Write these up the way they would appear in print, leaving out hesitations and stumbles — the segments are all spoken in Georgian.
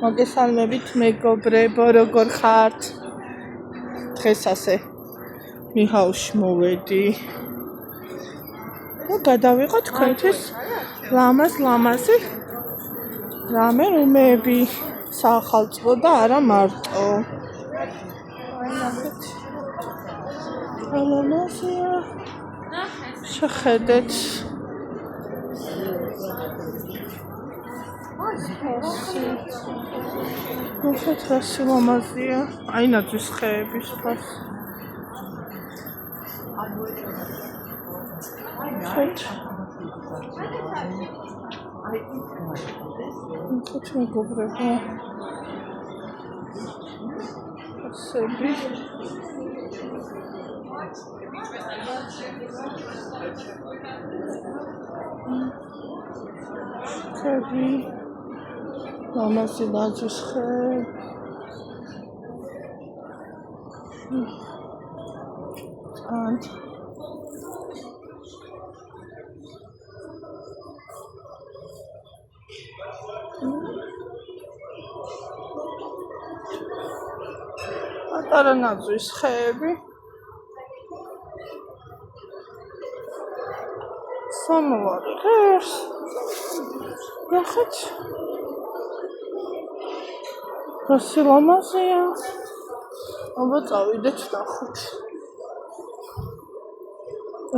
მოგესალმებით მეგობრებო, როგორ ხართ? დღეს ასე მიხაუში მოვედი და გადავიღო თქვენთვის ლამაზი რამე რომეები საახალწლო და არა მარტო. ლამაზია. შეხედეთ. მოხეთ რასი ლამაზია. აი ნაძვის ხეების ფასი. მოხეთ მეგობრებო. ასები. ხები. ლამაზი ნაძვის ხე. პატარა ნაძვის ხეები. სამოვარი ღერს. ნახეთ. რასი ლამაზია. აბა წავიდეთ ნახოთ.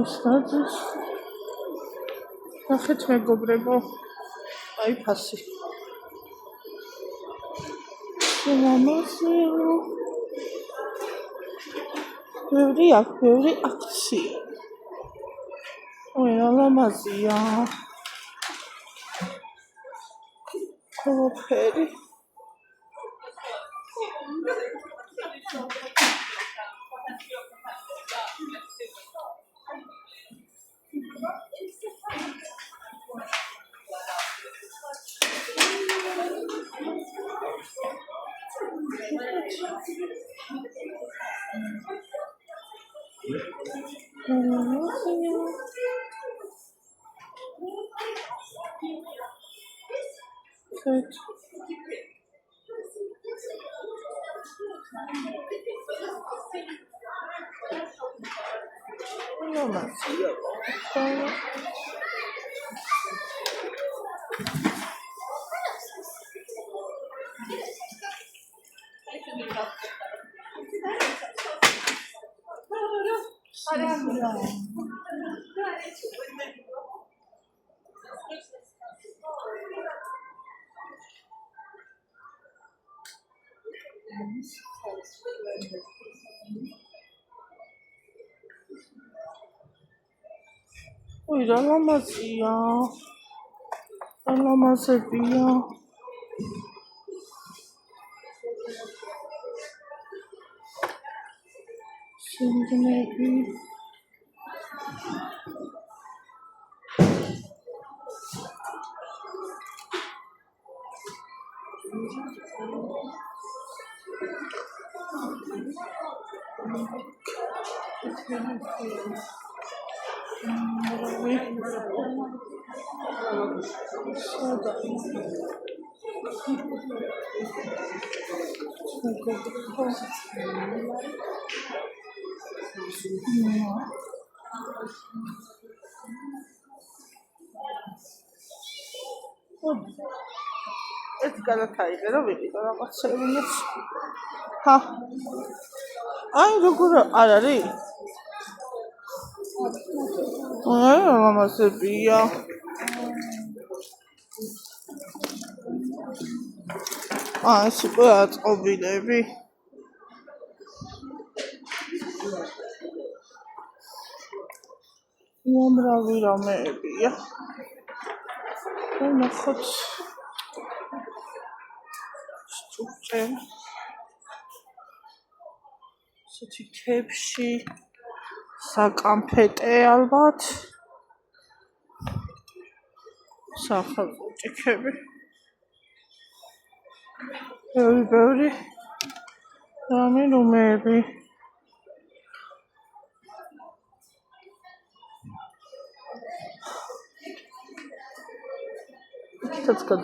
ეს ნაძვის. ნახეთ მეგობრებო. აი ფასი. ლამაზია. ბევრი აქცია. ой, ლამაზია. ყველაფერი. ой, რა ლამაზია. ლამაზებია. სინდნები. ეს გადაიიღე რომ ვიყიდო რაღაცეებინაც. ჰა. აი როგორ არ არის? აი ლამაზებია. ეს უკვე აწყობილები. უამრავი რამეებია. ნახოთ. სტუქე. ისეთი თებში. საკამფეტე ალბათ. სახალხო ჭიქები. ბევრი რამე რომეები. Tad, kad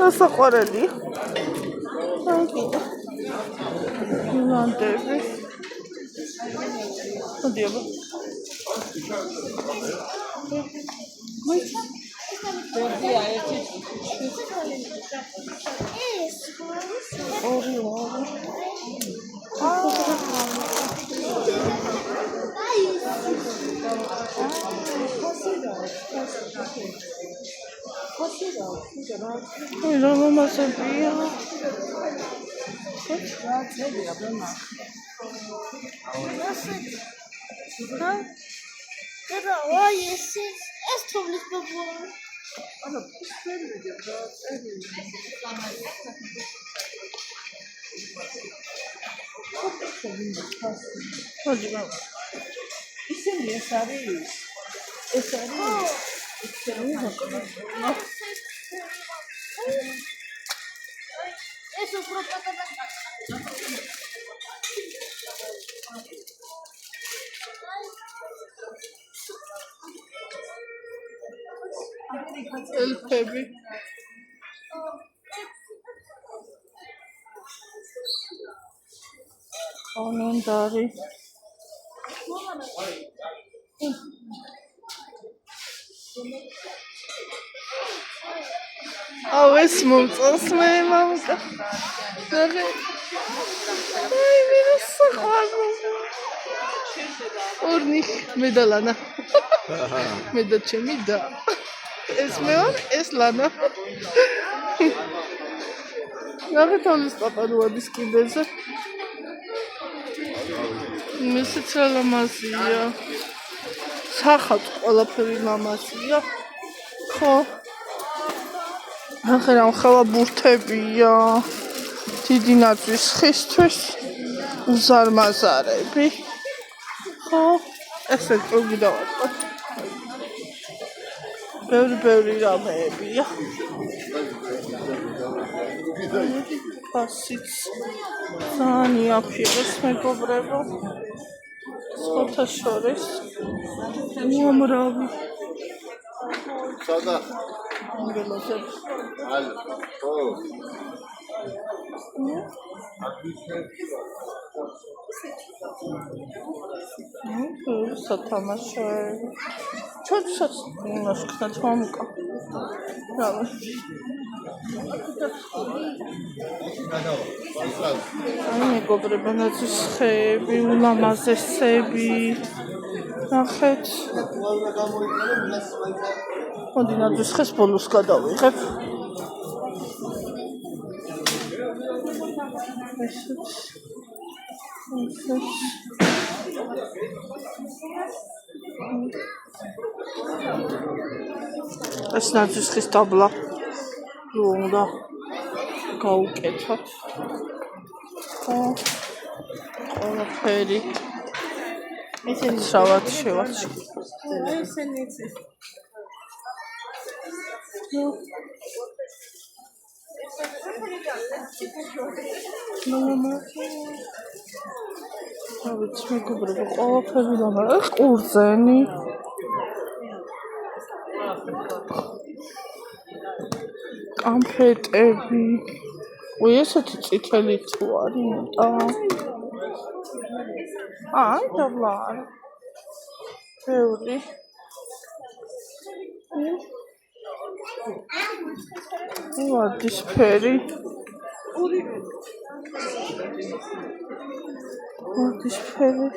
ასაყვარელი. ლანდები. მოდი აბა. ბერდია ერთი ორი. რა მომასებია? ეს თოვლის ბაბუა. მოდი ბაბა. ისინი ეს არის ეს უფრო პატარა. ელფები. კალენდარი. აუ ეს მომწონს მე მამაკა. აი მე საყვარლო. ორნი მე და ლანა. მე და ჩემი და ეს მე ვარ, ეს ლანა. ნახე თავის პაპა როდის კიდეზე. მისიც რა ლამაზია. სახალხო ყველაფერი ლამაზია. ხო. ნახე რა ხავა ბურთებია. დიდი ნაწვის ხისთვის უზარმაზარები. ხო. ესე კრუგი დავაწყოთ. ბევრი რამეებია. ფასიც ძალიან იაფიეს მეგობრებო. სხვათა შორის უამრავი. სადა ანგელოზები. ალ ო სათამაშოები. ჩოჩოს ნაშკთა თომკა. რავი. აი მეგობრებო, ნაცის ხეები, ულამაზესები. ნახეთ. მოდი ნაცის ხეს ბოლოს გადავიღებ. ეს ნაცის ხის ტაბლა. უნდა გავუკეთოთ. ხო. ყველაფერი. ისინი შავად შევაჩი. ესენი იცი ავიც მეგობრებო, ყველაფერი ლამაზია. ყურძენი. კამფეტები. ой, ესეთი წითელი თუ არის, ნოტა. აი, დავლა. ბევრი. ვარდისფერი. ვარდისფერი.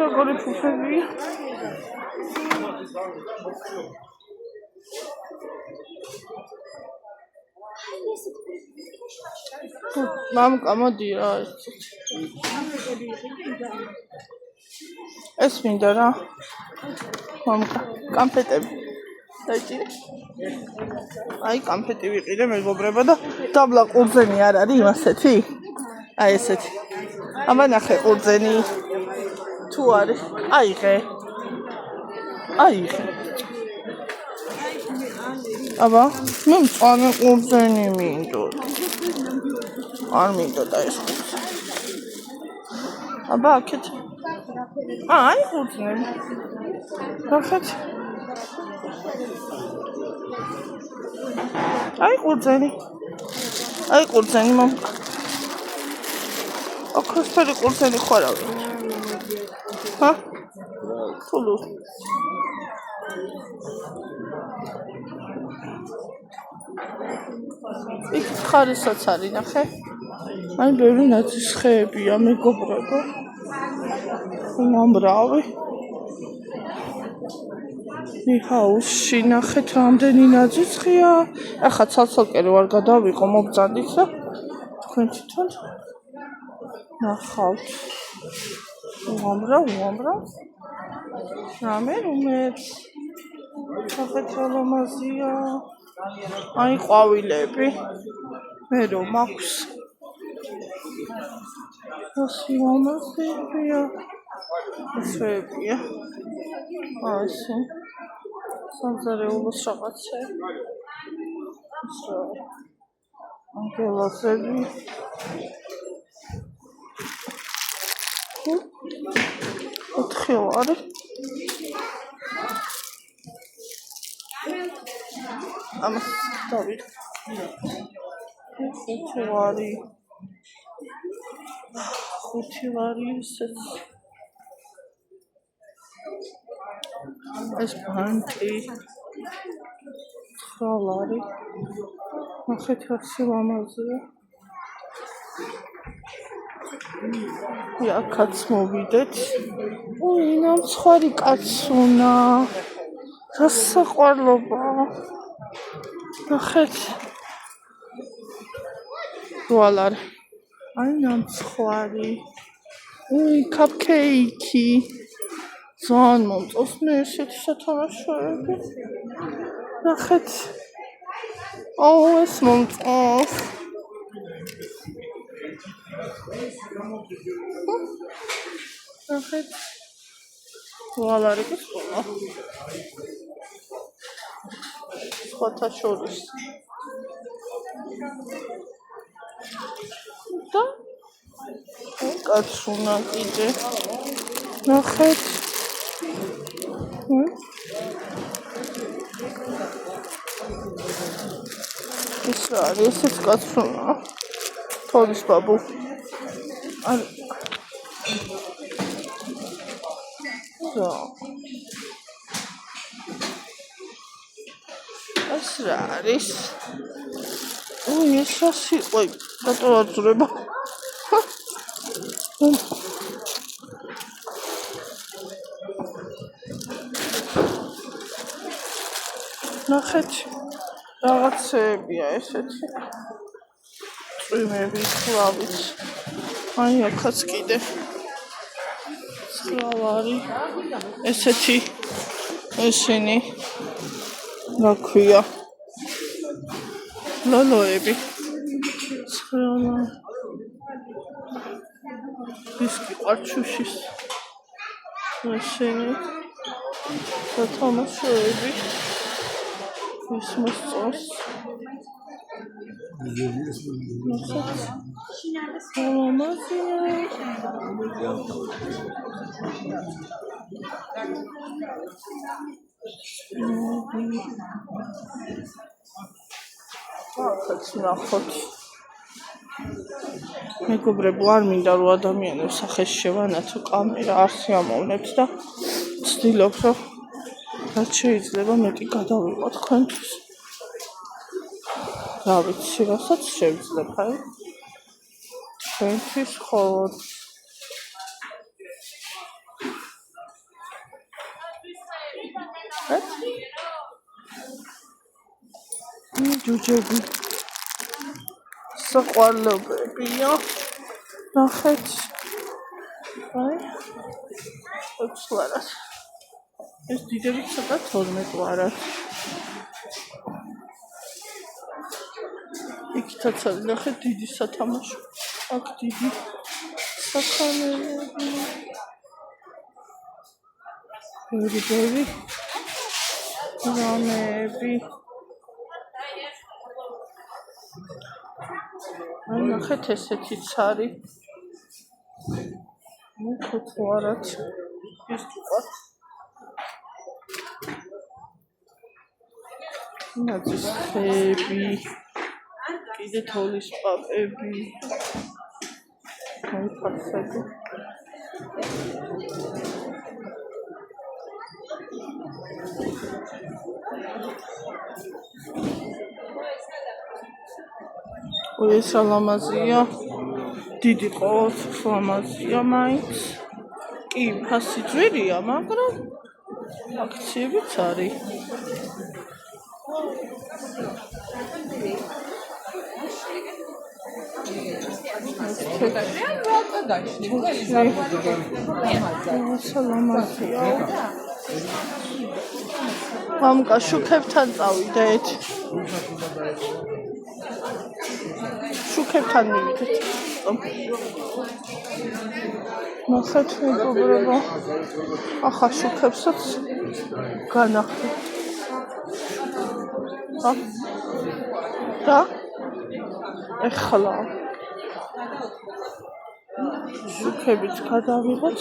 როგორი ფუფებია. მამკა მოდი რა. ეს მინდა რა. მამკა, კამფეტები. დაიჭირე. აი, კამფეტი ვიყიდე მეგობრებო და დაბლა ყურძენი არ არის ასეთი? აი ესეთი. აბა ნახე ყურძენი. თუ არის. აიღე. აიღე. აბა, მე მწვანე ყურძენი მინდოდა. არ მინდოდა ეს ყურძენი. აბა, აქეთ. აი, ყურძენი. ნახეთ. აი, ყურძენი. აი, ყურძენი მამკა. ოქროსფერი ყურძენი ხო არა ვიცი. ჰა? თულუ. იქ ხარისაც არის, ნახე. აი, ბევრი ნაძვის ხეებია, მეგობრებო. უამრავი. ნიჰაუსში ნახეთ რამდენი ნაძვის ხეა. ახლა ცალ-ცალკე ვარ გადავიყო მობძანდით და თქვენ თვითონ ნახავთ. უამრავ. რამე უმეც. ნახეთ რა ლამაზია. აი ყვავილები. მე რომ მაქვს. ასე ლამაზია. ესეებია. ასე. სამზარეულოს რაღაცა. ანგელოზები. ოთხი არის. ამას დავიდ. ხუთი არის ესეც. ეს ბანკი. ხალარი. ნახეთ რა ლამაზია. აქაც მოვიდეთ. ოი, ნამცხვარი კაცუნა. რა საყვარლობა. ნახეთ. ვალარ. აი ნამცხვარი. ოი, კაპკეიკი. ძალიან მომწონს მე ესეთი სათამაშოები. ნახეთ. აუ, ეს მომწონს. ნახეთ. ვალარი გისწოლა. სხვათა შორის. და კაცუნა კიდე. ნახეთ. ეს არის ესეც კაცუნა. თოლის ბაბუ. ეს რა არის? ოი, ეს ასე ყოი, დატოვარჯვრება. ნახეთ, რაღაცეებია ესეთი. წვიმები, ხლავიც. აი, აქაც კიდე. ცხრალარი. ესეთი ესენი რა ქვია? ლოლოები. ცხრალარი. დისკი ყარჩუშის. ესენი სათამაშოები. ეს მოსწონს. მეგობრებო, არ მინდა რომ ადამიანებს სახეს შევანათო კამერა, არ სიამოვნებთ და ვცდილობ რომ რაც შეიძლება მეტი გადავიყო თქვენთვის. რა ვიცი, რასაც შევძლებ, აი. თქვენთვის ხოლოდ. ჯუჯები. საყვარლობებია. ნახეთ. აი. 6 ლარად. ეს დიდები ცოტა 12 ლარად. იქითაც არის ნახე დიდი სათამაშო. აქ დიდი საქანელები. ბევრი რამეები. აი ნახეთ ესეთიც არის. ნუ 5 ლარად. ის თქვა. ნაძის ხეები. კიდე თოლის პაპები. აი ფასები. ეს ალამაზია. დიდი ყოველთვის ლამაზია მაინც. კი, ფასი ძვირია, მაგრამ აქციებიც არის. სალამაზია. მამკა შუქებთან წავიდეთ. შუქებთან მივიდეთ. ნახეთ მეგობრებო. ახლა შუქებსაც განახდით. და ეხლა შუქებიც გადავიღოთ.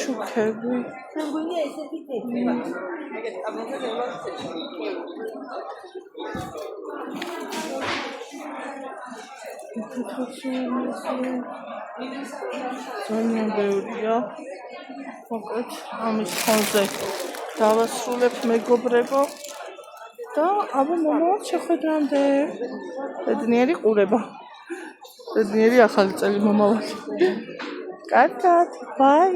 შუქები. ძალიან ბევრია. მოკლედ ამის ფონზე დავასრულებ მეგობრებო და აბა მომავალ შეხვედრამდე. ბედნიერი ყურება. ბედნიერი ახალი წელი მომავალი. კარგად, ბაი.